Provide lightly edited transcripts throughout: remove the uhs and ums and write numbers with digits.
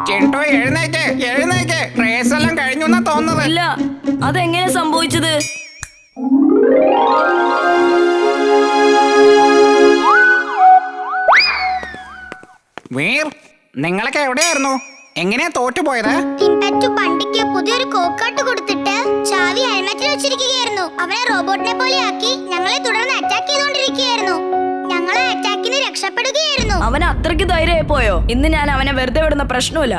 ചിണ്ടു എഴുന്നേക്ക് എഴുന്നേക്ക്, റേസ് എല്ലാം കഴിഞ്ഞു എന്നാ തോന്നുന്നത്. ഇല്ല, അതെങ്ങനെ സംഭവിച്ചത്? വീർ, നിങ്ങളൊക്കെ എവിടെയായിരുന്നു? എങ്ങനെയാ തോറ്റുപോയത്? പണ്ടിക്ക് പുതിയൊരു കോക്കാട്ട് കൊടുത്തിട്ട് ചാവി ഹെൽമെറ്റിൽ വെച്ചിരിക്കുകയായിരുന്നു. അവനെ റോബോട്ടിനെ പോലെ ആക്കി ഞങ്ങളെ തുടർന്ന് അറ്റാക്ക് ചെയ്തുകൊണ്ടിരിക്കുകയായിരുന്നു. ഞങ്ങളെ അറ്റാക്കിന് രക്ഷപ്പെടുകയായിരുന്നു. അവൻ അത്രയ്ക്ക് ധൈര്യമായി പോയോ? ഇന്ന് ഞാൻ അവനെ വെറുതെ വിടുന്ന പ്രശ്നമില്ല.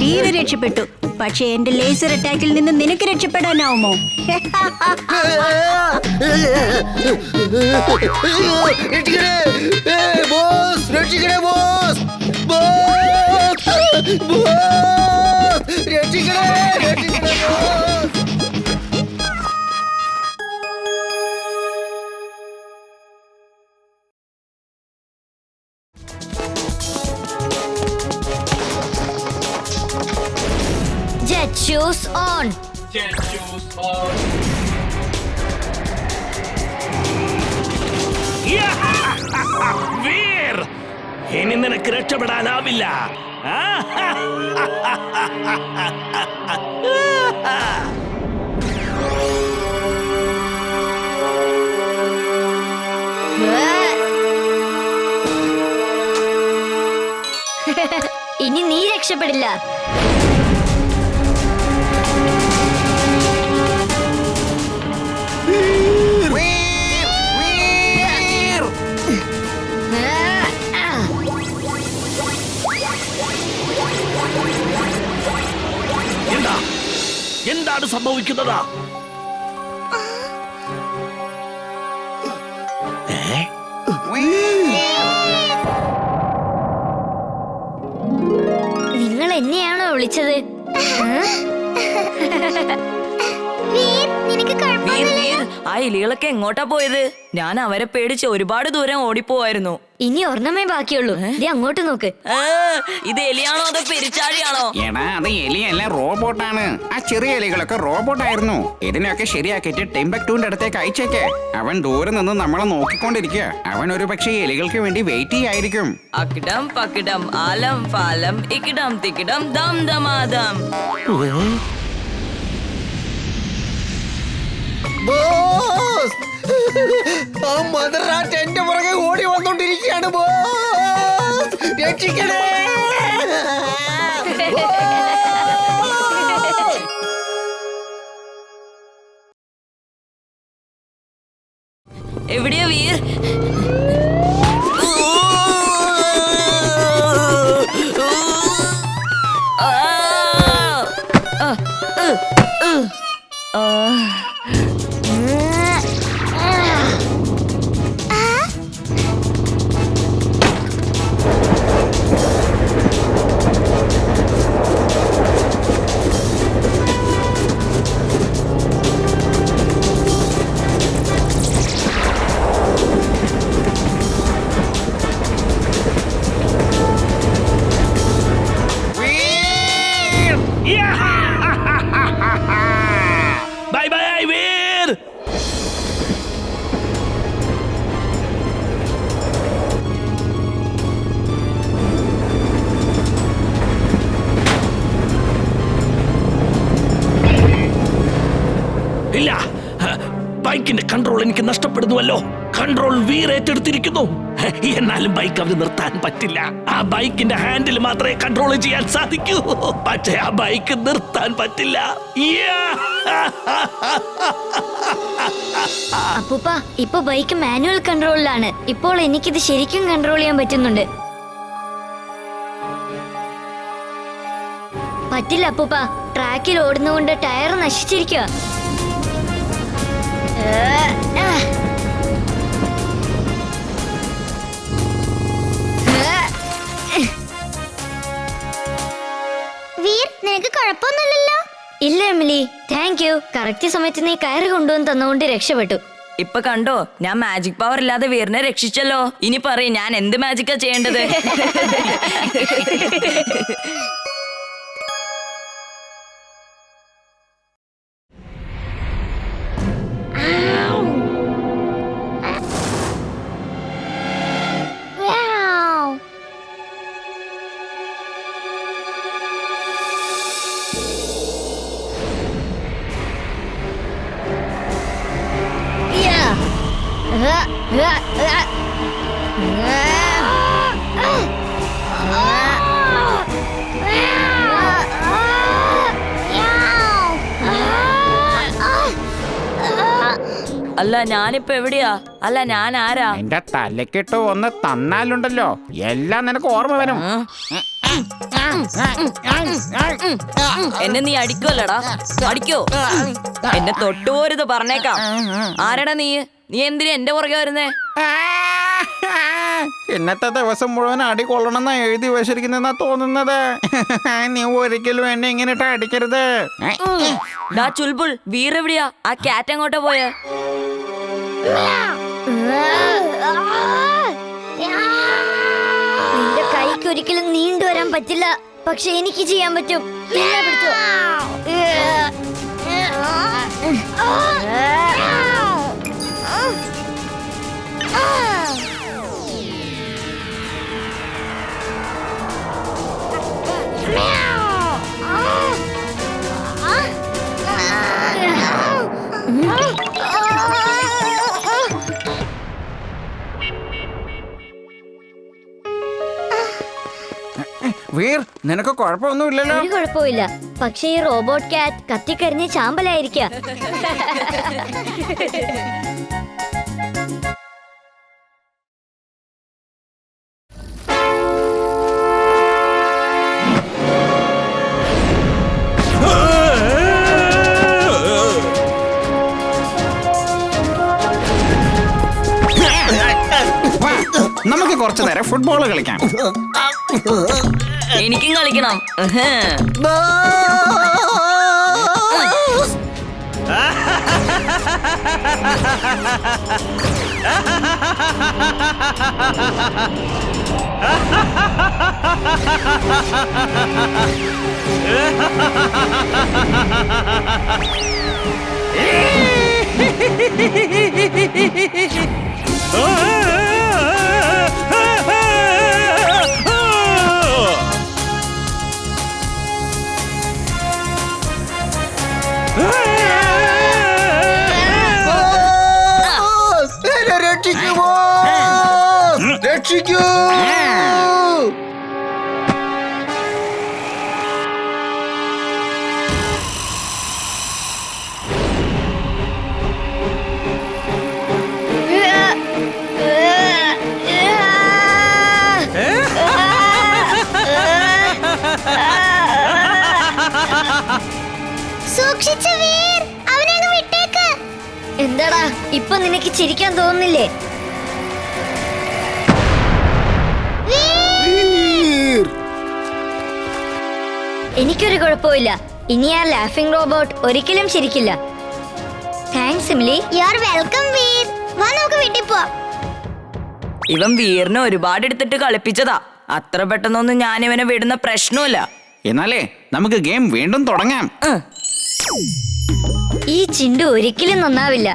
തീരെ രക്ഷപ്പെട്ടു. പക്ഷെ എന്റെ ലേസർ അറ്റാക്കിൽ നിന്ന് നിനക്ക് രക്ഷപ്പെടാനാവുമോ? Jet shoes on. Jet shoes on. Veer, ഇനി നിനക്ക് രക്ഷപ്പെടാനാവില്ല. ഇനി നീ രക്ഷപ്പെടില്ല. എന്താണ് സംഭവിക്കുന്നത്? നിങ്ങൾ എന്നെയാണോ വിളിച്ചത്? ആ എലികളൊക്കെ എങ്ങോട്ടാ പോയത്? ഞാൻ അവരെ പേടിച്ച് ഒരുപാട് ദൂരം ഓടിപ്പോവായിരുന്നു. ഇനി ഒരെണ്ണമേ ബാക്കിയുള്ളൂ. അങ്ങോട്ട് നോക്ക്. ഇത് എലിയാണോ അതോ പെരിച്ചാഴിയാണോ? എടാ, അത് എലിയല്ല, റോബോട്ടാണ്. ആ ചെറിയ എലികളൊക്കെ റോബോട്ടായിരുന്നു. ഇതിനൊക്കെ ശരിയാക്കിട്ട് ടിംബക്ടൂന്റെ അടുത്തേക്ക് അയച്ചേക്ക്. അവൻ ദൂരെ നിന്ന് നമ്മളെ നോക്കിക്കൊണ്ടിരിക്കുക. അവൻ ഒരു പക്ഷേ എലികൾക്ക് വേണ്ടി വെയിറ്റ് ചെയ്യായിരിക്കും. അക്കിടം പക്കിടം ആലം ഫാലം ഇക്കിടം തിക്കിടം ദം ദമാദം. മദറാട്ട് എന്റെ പുറകെ ഓടി വന്നോണ്ടിരിക്കുകയാണ്. രക്ഷിക്കണേ! എവിടെയാ വീർ? Bye bye Veer. ഇല്ല, ബൈക്കിന്റെ കൺട്രോൾ എനിക്ക് നഷ്ടപ്പെടുന്നുവല്ലോ. കൺട്രോൾ വീർ ഏറ്റെടുത്തിരിക്കുന്നു. എന്നാലും ബൈക്ക് അവന് നിർത്താൻ പറ്റില്ല. ആ ബൈക്കിന്റെ ഹാൻഡിൽ മാത്രമേ കൺട്രോൾ ചെയ്യാൻ സാധിക്കൂ. പക്ഷേ ആ ബൈക്ക് നിർത്താൻ പറ്റില്ല. അപ്പൂപ്പ, ഇപ്പൊ ബൈക്ക് മാനുവൽ കൺട്രോളിലാണ്. ഇപ്പോൾ എനിക്കിത് ശരിക്കും കൺട്രോൾ ചെയ്യാൻ പറ്റുന്നുണ്ട്. പറ്റില്ല അപ്പൂപ്പ, ട്രാക്കിൽ ഓടുന്നതുകൊണ്ട് ടയർ നശിച്ചിരിക്കുക. വീർ, നിനക്ക് കുഴപ്പമൊന്നുമില്ലല്ലോ? ഇല്ല എമിലി, താങ്ക് യു. കറക്റ്റ് സമയത്ത് നീ കയറി കൊണ്ടുവന്ന് തന്നുകൊണ്ട് രക്ഷപ്പെട്ടു. ഇപ്പൊ കണ്ടോ, ഞാൻ മാജിക് പവർ ഇല്ലാതെ വീറിനെ രക്ഷിച്ചല്ലോ. ഇനി പറയും ഞാൻ എന്ത് മാജിക്കാ ചെയ്യേണ്ടത്? അല്ല ഞാനിപ്പോ എവിടെയാ? അല്ല ഞാൻ ആരാ? എന്റെ തലക്കിട്ട് ഒന്ന് തന്നാലുണ്ടല്ലോ എല്ലാം നിനക്ക് ഓർമ്മ വരും. എന്നെ നീ അടിക്കുമല്ലടാ? അടിക്കോ? എന്നെ തൊട്ടുപോരുത് പറഞ്ഞേക്കാം. ആരടാ നീ? നീ എന്തിനാ എന്റെ പുറകെ വരുന്നേ? ഇന്നത്തെ ദിവസം മുഴുവൻ അടി കൊള്ളണമെന്നാ എഴുതി വെച്ചിരിക്കുന്നെന്നാ തോന്നുന്നത്. നീ ഒരിക്കലും എന്നെ ഇങ്ങനെ ഇട്ട് അടിക്കരുത്. ഡാ ചുൽബുൾ, വീറെവിടെയാ? ആ കാറ്റ് എങ്ങോട്ടാ പോയെ? നിന്റെ കൈക്ക് ഒരിക്കലും നീണ്ടു വരാൻ പറ്റില്ല, പക്ഷെ എനിക്ക് ചെയ്യാൻ പറ്റും. നിന്നെ പിടിച്ചോ. വീർ, നിനക്ക് കുഴപ്പമൊന്നുമില്ലല്ലോ? ഒരു കുഴപ്പമില്ല, പക്ഷെ ഈ റോബോട്ട് കാറ്റ് കത്തിക്കരിഞ്ഞ് ചാമ്പലായിരിക്കാം. വാ, നമുക്ക് കുറച്ചു നേരം ഫുട്ബോൾ കളിക്കാം. എനിക്കും കളിക്കണം. രക്ഷിക്കൂ! സൂക്ഷിച്ചു വീർ, അവനെ അങ്ങ് വിട്ടേക്ക്. എന്താടാ ഇപ്പൊ നിനക്ക് ചിരിക്കാൻ തോന്നുന്നില്ലേ? എനിക്കൊരു കുഴപ്പമില്ല. ഇനി ആ ലാഫിംഗ് റോബോട്ട് ഒരിക്കലും ചിരിക്കില്ല. Thanks Emily. You are welcome Veer. വാ നമുക്ക് വീട്ടിൽ പോവാം. ഇവൻ വീറിനെ ഒരുപാട് എടുത്തിട്ട് കളിപ്പിച്ചതാ. അത്ര പെട്ടെന്നൊന്നും ഞാൻ ഇവനെ വിടുന്ന പ്രശ്നമില്ല. എന്നാലേ നമുക്ക് ഗെയിം വീണ്ടും തുടങ്ങാം. ഈ ചിണ്ടു ഒരിക്കലും നന്നാവില്ല.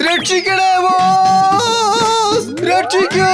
രക്ഷിക്കണേ ബോസ്! രക്ഷിക്കൂ!